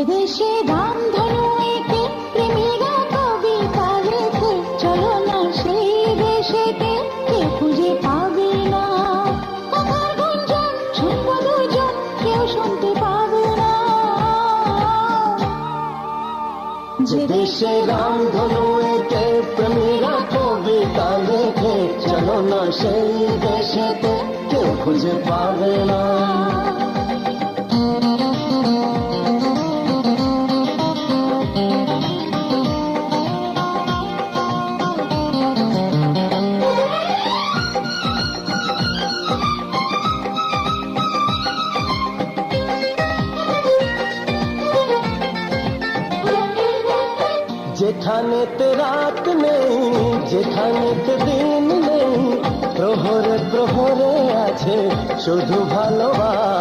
যে দেশে রামধনু এঁকে প্রেমীরা কবিতা লেখে, চলো না সেই দেশেতে, কেউ খুঁজে পাবে না। কথার গুঞ্জন শুনবো দুজন, কেউ শুনতে পাবে না। যে দেশে রামধনু এঁকে প্রেমীরা কবিতা লেখে, চলো না সেই দেশেতে, কেউ খুঁজে পাবে না। যেখানেতে রাত নেই, যেখানেতে দিন নেই, প্রহরে প্রহরে আছে শুধু ভালোবাসা।